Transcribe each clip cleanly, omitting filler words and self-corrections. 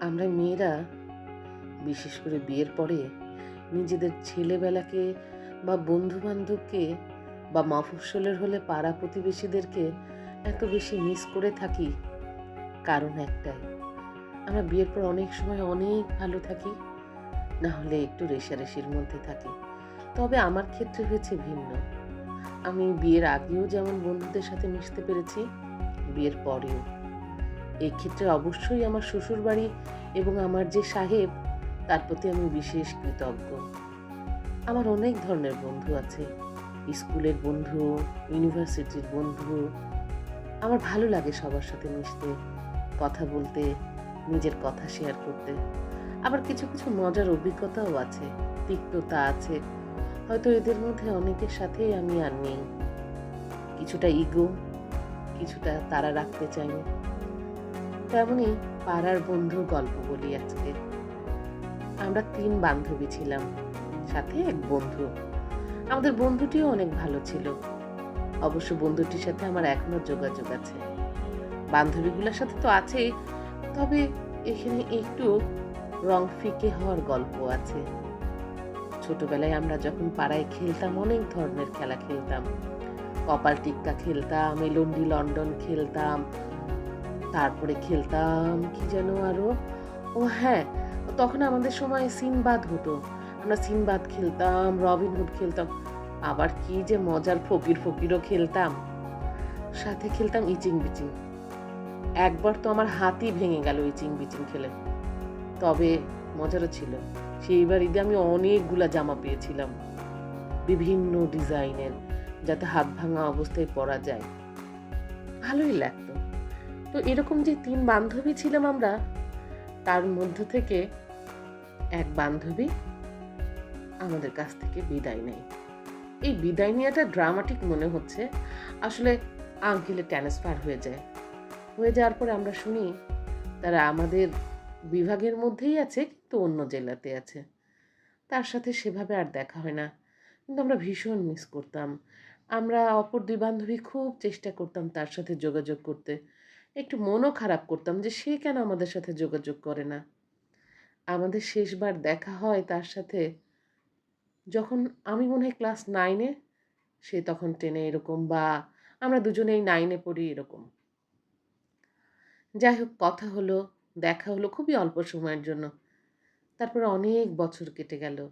আমরা মেয়েরা বিশেষ করে বিয়ের পরে নিজেদের ছেলেবেলাকে বা বন্ধু-বান্ধবকে বা মফস্বলের হলে পাড়া প্রতিবেশীদেরকে এত বেশি মিস করে থাকি, কারণ একটাই, আমরা বিয়ের পর অনেক সময় অনেক ভালো থাকি, না হলে একটু রেষারেষির মধ্যে থাকি। তবে আমার ক্ষেত্রে হয়েছে ভিন্ন। আমি বিয়ের আগেও যেমন বন্ধুদের সাথে মিশতে পেরেছি, বিয়ের পরেও। এই ক্ষেত্রে অবশ্যই আমার শ্বশুরবাড়ি এবং আমার যে সাহেব, তার প্রতি আমি বিশেষ কৃতজ্ঞ। আমার অনেক ধরনের বন্ধু আছে। স্কুলের বন্ধু, ইউনিভার্সিটির বন্ধু। আমার ভালো লাগে সবার সাথে মিশতে, কথা বলতে, নিজের কথা শেয়ার করতে। আবার কিছু, কিছু মজার অভিজ্ঞতাও আছে, তিক্ততা আছে। হয়তো এদের মধ্যে অনেকের সাথেই আমি আর নেই। কিছুটা ইগো, কিছুটা তারা রাখতে চায়নি। তেমনই পাড়ার বন্ধুর গল্প বলি আজকে। আমরা ৩ বান্ধবী ছিলাম, সাথে এক বন্ধু। আমাদের বন্ধুটিও অনেক ভালো ছিল। অবশ্য বন্ধুটির সাথে আমার এখনো যোগাযোগ আছে। বান্ধবীগুলোর সাথে তো আছেই, তবে এখানে একটু রং ফিকে হওয়ার গল্প আছে। ছোটবেলায় আমরা যখন পাড়ায় খেলতাম, অনেক ধরনের খেলা খেলতাম। কপাল টিক্কা খেলতাম, এলন্ডি লন্ডন খেলতাম, তারপরে খেলতাম কি যেন আরো, ও হ্যাঁ, তখন আমাদের সময় সিনবাদ হতো। আমরা সিনবাদ খেলতাম, রবিন হুড খেলতাম। আবার কি যে মজার ফকিরও খেলতাম। সাথে খেলতাম ইচিং বিচিং। একবার তো আমার হাতই ভেঙে গেল ইচিং বিচিং খেলে। তবে মজারও ছিল। সেইবার ঈদে আমি অনেকগুলা জামা পেয়েছিলাম। বিভিন্ন ডিজাইনের, যাতে হাত ভাঙা অবস্থায় পরা যায়। ভালোই লাগতো। তো এরকম যে ৩ বান্ধবী ছিলাম আমরা, তার মধ্য থেকে এক বান্ধবী আমাদের কাছ থেকে বিদায় নেয়। এই বিদায় নেওয়াটা ড্রামাটিক মনে হচ্ছে। আসলে আঙ্কেলের ট্রান্সফার হয়ে যায়। হয়ে যাওয়ার পরে আমরা শুনি তারা আমাদের বিভাগের মধ্যেই আছে, কিন্তু অন্য জেলাতে আছে। তার সাথে সেভাবে আর দেখা হয় না। কিন্তু আমরা ভীষণ মিস করতাম। আমরা অপর ২ বান্ধবী খুব চেষ্টা করতাম তার সাথে যোগাযোগ করতে। একটু মনও খারাপ করতাম যে সে কেন আমাদের সাথে যোগাযোগ করে না। আমাদের শেষবার দেখা হয় তার সাথে যখন আমি মনে হয় ক্লাস 9 এ, সে তখন 10 এ এরকম, বা আমরা দুজনেই 9 এ পড়ি এরকম। যাই হোক, কথা হলো, দেখা হলো খুবই অল্প সময়ের জন্য। তারপরে অনেক বছর কেটে গেল।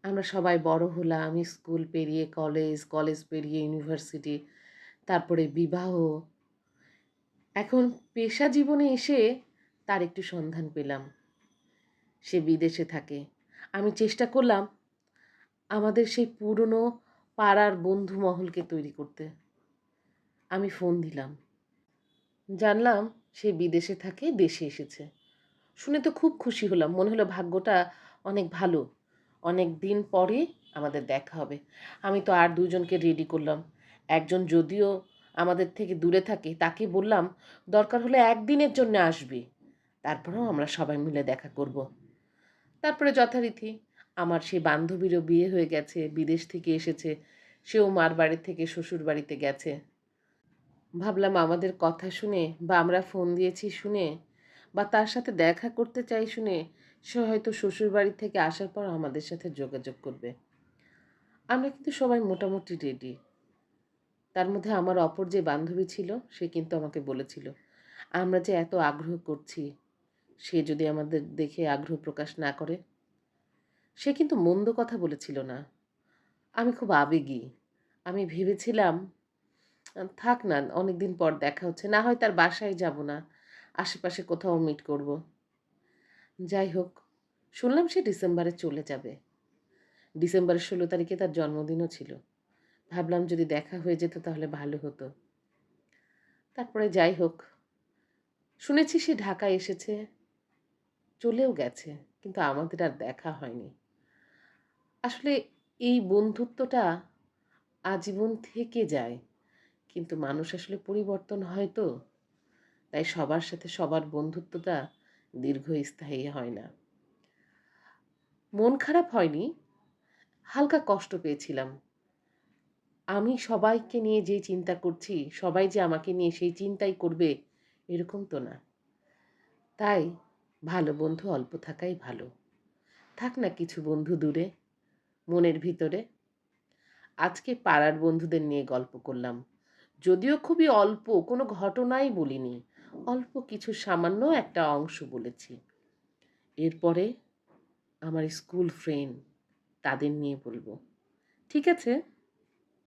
আমরা সবাই বড় হলাম, স্কুল পেরিয়ে কলেজ, কলেজ পেরিয়ে ইউনিভার্সিটি, তারপরে বিবাহ। এখন পেশা জীবনে এসে তার একটু সন্ধান পেলাম। সে বিদেশে থাকে। আমি চেষ্টা করলাম আমাদের সেই পুরনো পাড়ার বন্ধু মহলকে তৈরি করতে। আমি ফোন দিলাম। জানলাম সে বিদেশে থাকে, দেশে এসেছে। শুনে তো খুব খুশি হলাম। মনে হলো ভাগ্যটা অনেক ভালো। অনেক দিন পরে আমাদের দেখা হবে। আমি তো আর ২ জনকে রেডি করলাম। একজন যদিও আমাদের থেকে দূরে থাকে, তাকে বললাম দরকার হলে ১ দিনের জন্যে আসবি। তারপরেও আমরা সবাই মিলে দেখা করব। তারপরে যথারীতি আমার সেই বান্ধবীরও বিয়ে হয়ে গেছে, বিদেশ থেকে এসেছে। সেও মার বাড়ি থেকে শ্বশুর বাড়িতে গেছে। ভাবলাম আমাদের কথা শুনে বা আমরা ফোন দিয়েছি শুনে বা তার সাথে দেখা করতে চাই শুনে সে হয়তো শ্বশুরবাড়ি থেকে আসার পর আমাদের সাথে যোগাযোগ করবে। আমরা কিন্তু সবাই মোটামুটি রেডি। তার মধ্যে আমার অপর যে বান্ধবী ছিল, সে কিন্তু আমাকে বলেছিল, আমরা যে এত আগ্রহ করছি, সে যদি আমাদের দেখে আগ্রহ প্রকাশ না করে। সে কিন্তু মন্দ কথা বলেছিল না। আমি খুব আবেগী। আমি ভেবেছিলাম থাক না, অনেকদিন পর দেখা হচ্ছে, না হয় তার বাসায় যাব না, আশেপাশে কোথাও মিট করব। যাই হোক, শুনলাম সে ডিসেম্বরে চলে যাবে। ডিসেম্বরের ১৬ তারিখে তার জন্মদিনও ছিল। ভাবলাম যদি দেখা হয়ে যেত তাহলে ভালো হতো। তারপরে যাই হোক, শুনেছি সে ঢাকায় এসেছে, চলেও গেছে, কিন্তু আমাদের আর দেখা হয়নি। আসলে এই বন্ধুত্বটা আজীবন থেকে যায়, কিন্তু মানুষ আসলে পরিবর্তন হয় তো, তাই সবার সাথে সবার বন্ধুত্বটা দীর্ঘস্থায়ী হয় না। মন খারাপ হয়নি, হালকা কষ্ট পেয়েছিলাম। আমি সবাইকে নিয়ে যে চিন্তা করছি, সবাই যে আমাকে নিয়ে সেই চিন্তাই করবে, এরকম তো না। তাই ভালো বন্ধু অল্প থাকাই ভালো। থাক না কিছু বন্ধু দূরে, মনের ভিতরে। আজকে পাড়ার বন্ধুদের নিয়ে গল্প করলাম। যদিও খুবই অল্প, কোনো ঘটনাই বলিনি। অল্প কিছু সামান্য একটা অংশ বলেছি। এরপরে আমার স্কুল ফ্রেন্ড, তাদের নিয়ে বলবো। ঠিক আছে?